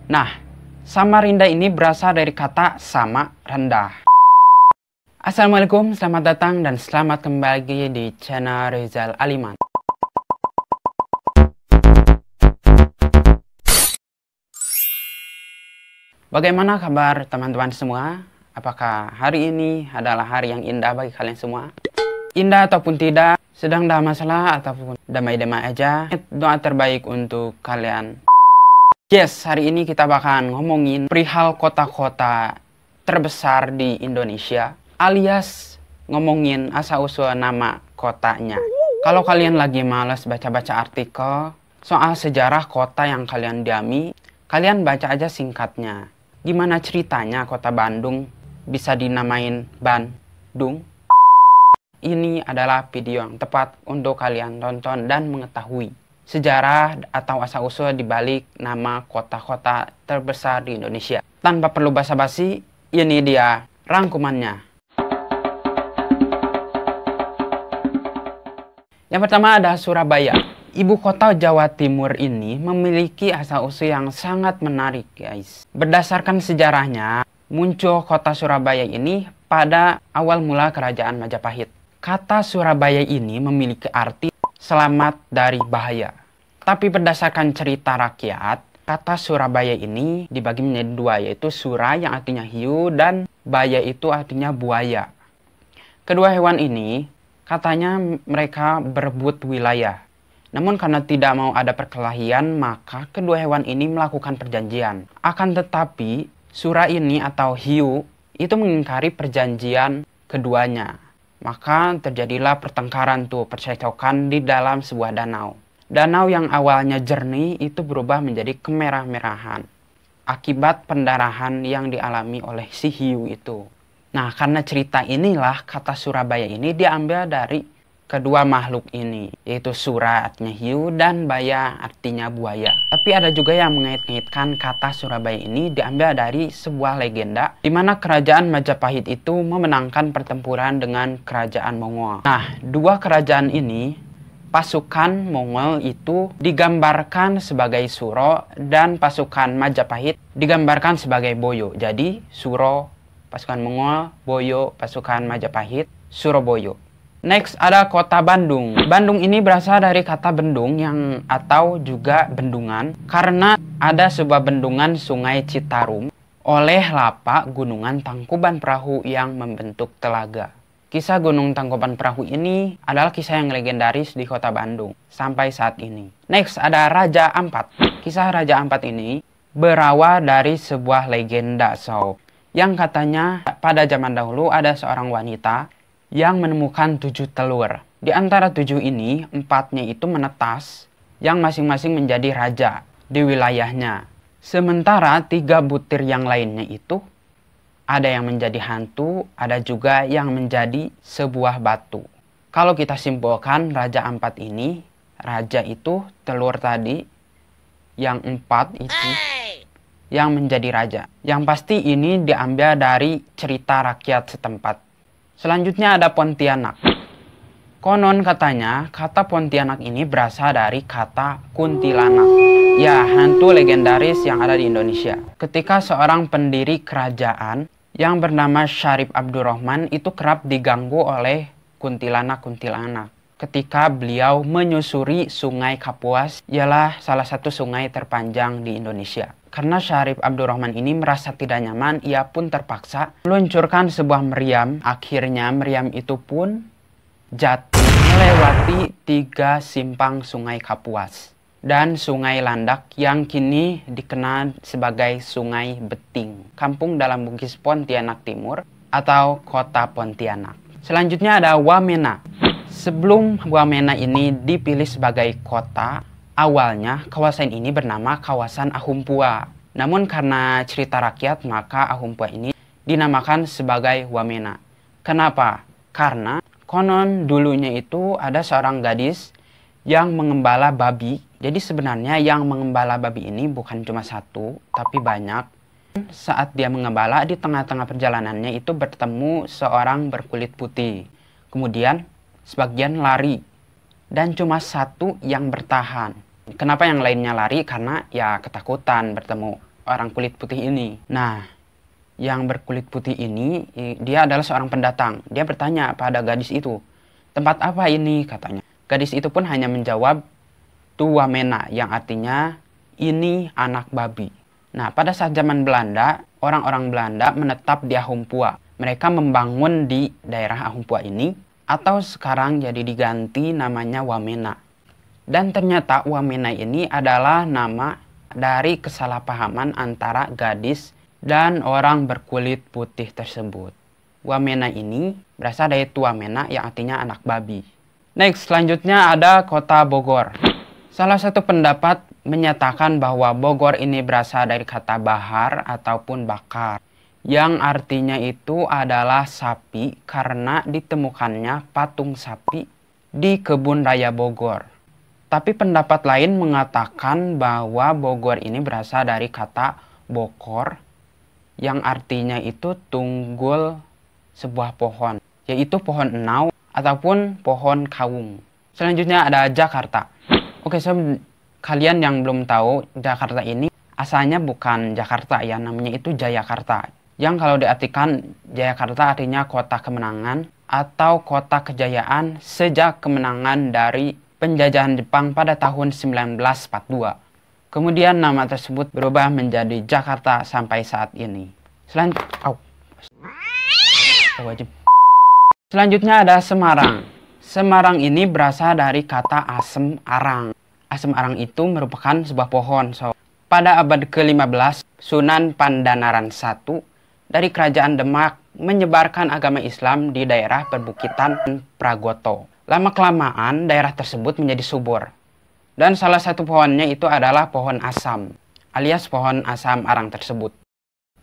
Nah, Samarinda ini berasal dari kata sama rendah. Assalamualaikum, selamat datang dan selamat kembali di channel Rizal Aliman. Bagaimana kabar teman-teman semua? Apakah hari ini adalah hari yang indah bagi kalian semua? Indah ataupun tidak, sedang ada masalah ataupun damai-damai aja, doa terbaik untuk kalian. Yes, hari ini kita bakalan ngomongin perihal kota-kota terbesar di Indonesia, alias ngomongin asal-usul nama kotanya. Kalau kalian lagi males baca-baca artikel soal sejarah kota yang kalian diami, kalian baca aja singkatnya. Gimana ceritanya kota Bandung bisa dinamain Bandung? Ini adalah video yang tepat untuk kalian tonton dan mengetahui sejarah atau asal-usul dibalik nama kota-kota terbesar di Indonesia. Tanpa perlu basa-basi, ini dia rangkumannya. Yang pertama ada Surabaya. Ibu kota Jawa Timur ini memiliki asal-usul yang sangat menarik, guys. Berdasarkan sejarahnya, muncul kota Surabaya ini pada awal mula kerajaan Majapahit. Kata Surabaya ini memiliki arti selamat dari bahaya. Tapi berdasarkan cerita rakyat, kata Surabaya ini dibagi menjadi dua, yaitu Sura yang artinya hiu dan Baya itu artinya buaya. Kedua hewan ini katanya mereka berebut wilayah. Namun karena tidak mau ada perkelahian, maka kedua hewan ini melakukan perjanjian. Akan tetapi, Sura ini atau hiu itu mengingkari perjanjian keduanya. Maka terjadilah pertengkaran tuh, percekcokan di dalam sebuah danau. Danau yang awalnya jernih itu berubah menjadi kemerah-merahan akibat pendarahan yang dialami oleh si hiu itu. Nah, karena cerita inilah kata Surabaya ini diambil dari kedua makhluk ini, yaitu Sura artinya hiu dan Baya artinya buaya. Tapi ada juga yang mengait-ngaitkan kata Surabaya ini diambil dari sebuah legenda di mana kerajaan Majapahit itu memenangkan pertempuran dengan kerajaan Mongol. Nah, dua kerajaan ini, pasukan Mongol itu digambarkan sebagai Suro dan pasukan Majapahit digambarkan sebagai Boyo. Jadi Suro pasukan Mongol, Boyo pasukan Majapahit, Surabaya. Next ada kota Bandung. Bandung ini berasal dari kata bendung yang atau juga bendungan karena ada sebuah bendungan Sungai Citarum oleh lapak Gunungan Tangkuban Perahu yang membentuk telaga. Kisah Gunung Tangkuban Perahu ini adalah kisah yang legendaris di kota Bandung sampai saat ini. Next ada Raja Ampat. Kisah Raja Ampat ini berawal dari sebuah legenda yang katanya pada zaman dahulu ada seorang wanita yang menemukan 7 telur. Di antara 7 ini, 4-nya itu menetas yang masing-masing menjadi raja di wilayahnya. Sementara 3 butir yang lainnya itu ada yang menjadi hantu, ada juga yang menjadi sebuah batu. Kalau kita simpulkan Raja Ampat ini, raja itu telur tadi, yang 4 itu yang menjadi raja. Yang pasti ini diambil dari cerita rakyat setempat. Selanjutnya ada Pontianak. Konon katanya kata Pontianak ini berasal dari kata kuntilanak. Ya, hantu legendaris yang ada di Indonesia. Ketika seorang pendiri kerajaan yang bernama Syarif Abdurrahman itu kerap diganggu oleh kuntilanak-kuntilanak. Ketika beliau menyusuri Sungai Kapuas, ialah salah satu sungai terpanjang di Indonesia. Karena Syarif Abdurrahman ini merasa tidak nyaman, ia pun terpaksa meluncurkan sebuah meriam. Akhirnya meriam itu pun jatuh melewati 3 simpang Sungai Kapuas dan Sungai Landak yang kini dikenal sebagai Sungai Beting, kampung dalam Bugis Pontianak Timur atau kota Pontianak. Selanjutnya ada Wamena. Sebelum Wamena ini dipilih sebagai kota, awalnya kawasan ini bernama kawasan Ahumpua. Namun karena cerita rakyat, maka Ahumpua ini dinamakan sebagai Wamena. Kenapa? Karena konon dulunya itu ada seorang gadis yang mengembala babi. Jadi sebenarnya yang mengembala babi ini bukan cuma satu, tapi banyak. Saat dia mengembala, di tengah-tengah perjalanannya itu bertemu seorang berkulit putih. Kemudian sebagian lari dan cuma satu yang bertahan. Kenapa yang lainnya lari? Karena ya ketakutan bertemu orang kulit putih ini. Nah, yang berkulit putih ini, dia adalah seorang pendatang. Dia bertanya pada gadis itu, "Tempat apa ini?" katanya. Gadis itu pun hanya menjawab, "Tu Wamena," yang artinya, "Ini anak babi." Nah, pada saat zaman Belanda, orang-orang Belanda menetap di Ahumpua. Mereka membangun di daerah Ahumpua ini, atau sekarang jadi diganti namanya Wamena. Dan ternyata Wamena ini adalah nama dari kesalahpahaman antara gadis dan orang berkulit putih tersebut. Wamena ini berasal dari Tuamena yang artinya anak babi. Next, selanjutnya ada kota Bogor. Salah satu pendapat menyatakan bahwa Bogor ini berasal dari kata bahar ataupun bakar, yang artinya itu adalah sapi karena ditemukannya patung sapi di kebun raya Bogor. Tapi pendapat lain mengatakan bahwa Bogor ini berasal dari kata bokor, yang artinya itu tunggul sebuah pohon, yaitu pohon enau ataupun pohon kawung. Selanjutnya ada Jakarta. Oke, kalian yang belum tahu, Jakarta ini asalnya bukan Jakarta ya, namanya itu Jayakarta. Yang kalau diartikan Jayakarta artinya kota kemenangan atau kota kejayaan sejak kemenangan dari penjajahan Jepang pada tahun 1942. Kemudian nama tersebut berubah menjadi Jakarta sampai saat ini. Selanjutnya ada Semarang. Semarang ini berasal dari kata asem arang. Asem arang itu merupakan sebuah pohon. Pada abad ke-15, Sunan Pandanaran I dari Kerajaan Demak menyebarkan agama Islam di daerah perbukitan Pragoto. Lama-kelamaan daerah tersebut menjadi subur. Dan salah satu pohonnya itu adalah pohon asam, alias pohon asam arang tersebut.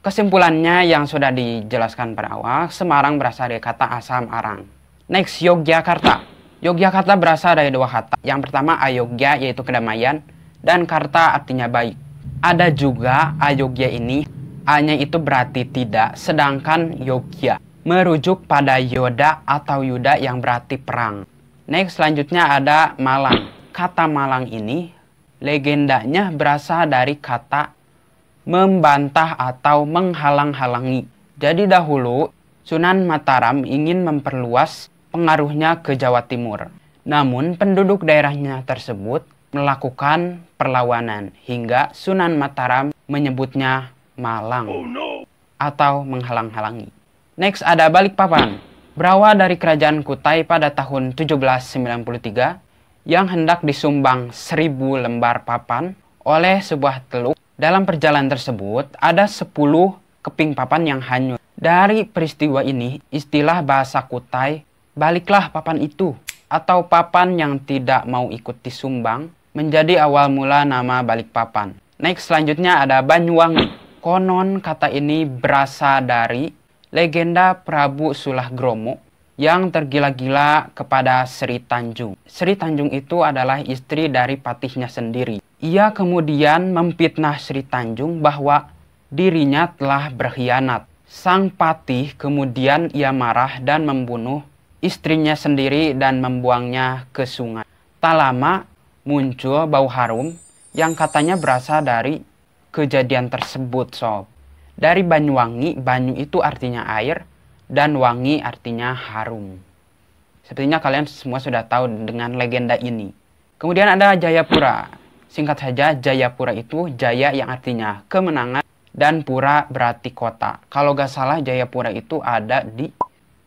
Kesimpulannya yang sudah dijelaskan pada awal, Semarang berasal dari kata asam arang. Next, Yogyakarta. Yogyakarta berasal dari dua kata. Yang pertama Ayogya, yaitu kedamaian, dan karta artinya baik. Ada juga Ayogya ini, A-nya itu berarti tidak, sedangkan Yogya merujuk pada Yoda atau Yuda yang berarti perang. Next, selanjutnya ada Malang. Kata Malang ini, legendanya berasal dari kata membantah atau menghalang-halangi. Jadi dahulu, Sunan Mataram ingin memperluas pengaruhnya ke Jawa Timur. Namun penduduk daerahnya tersebut melakukan perlawanan hingga Sunan Mataram menyebutnya Malang atau menghalang-halangi. Next ada Balikpapan. Berawal dari kerajaan Kutai pada tahun 1793 yang hendak disumbang 1000 lembar papan oleh sebuah teluk. Dalam perjalanan tersebut ada 10 keping papan yang hanyut. Dari peristiwa ini istilah bahasa Kutai "baliklah papan itu" atau papan yang tidak mau ikut disumbang menjadi awal mula nama Balikpapan. Next, selanjutnya ada Banyuwangi. Konon kata ini berasal dari legenda Prabu Sulahgromo yang tergila-gila kepada Sri Tanjung. Sri Tanjung itu adalah istri dari patihnya sendiri. Ia kemudian memfitnah Sri Tanjung bahwa dirinya telah berkhianat. Sang patih kemudian ia marah dan membunuh istrinya sendiri dan membuangnya ke sungai. Tak lama muncul bau harum yang katanya berasal dari kejadian tersebut, sob. Dari Banyuwangi, banyu itu artinya air dan wangi artinya harum. Sepertinya kalian semua sudah tahu dengan legenda ini. Kemudian ada Jayapura. Singkat saja, Jayapura itu jaya yang artinya kemenangan dan pura berarti kota. Kalau gak salah Jayapura itu ada di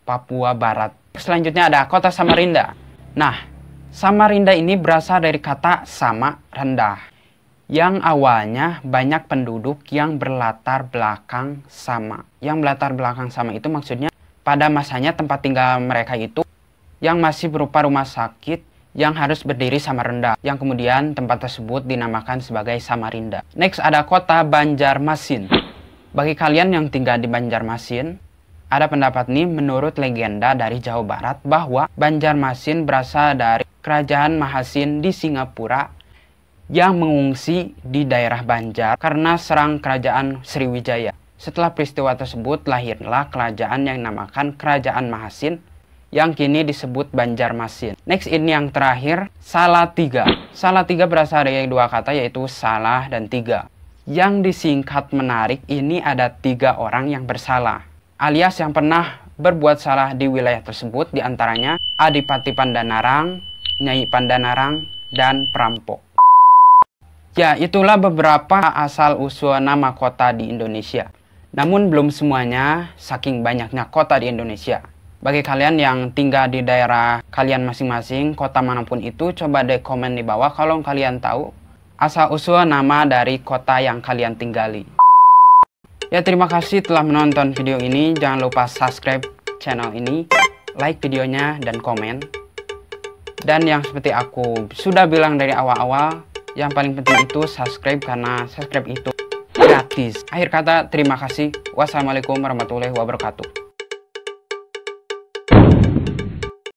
Papua Barat. Selanjutnya ada kota Samarinda. Nah, Samarinda ini berasal dari kata sama, rendah, yang awalnya banyak penduduk yang berlatar belakang sama. Yang berlatar belakang sama itu maksudnya pada masanya tempat tinggal mereka itu yang masih berupa rumah sakit yang harus berdiri sama rendah, yang kemudian tempat tersebut dinamakan sebagai Samarinda. Next ada kota Banjarmasin. Bagi kalian yang tinggal di Banjarmasin, ada pendapat nih menurut legenda dari Jawa Barat bahwa Banjarmasin berasal dari kerajaan Mahasin di Singapura yang mengungsi di daerah Banjar karena serang kerajaan Sriwijaya. Setelah peristiwa tersebut lahirlah kerajaan yang dinamakan Kerajaan Mahasin yang kini disebut Banjarmasin. Next ini yang terakhir, Salatiga. Salatiga berasal dari dua kata yaitu salah dan tiga. Yang disingkat menarik ini ada 3 orang yang bersalah, alias yang pernah berbuat salah di wilayah tersebut, diantaranya Adipati Pandanarang, Nyai Pandanarang, dan perampok. Ya, itulah beberapa asal-usul nama kota di Indonesia. Namun belum semuanya, saking banyaknya kota di Indonesia. Bagi kalian yang tinggal di daerah kalian masing-masing, kota manapun itu, coba deh komen di bawah kalau kalian tahu asal-usul nama dari kota yang kalian tinggali. Ya, terima kasih telah menonton video ini. Jangan lupa subscribe channel ini, like videonya, dan komen. Dan yang seperti aku sudah bilang dari awal-awal, yang paling penting itu subscribe, karena subscribe itu gratis. Akhir kata, terima kasih. Wassalamualaikum warahmatullahi wabarakatuh.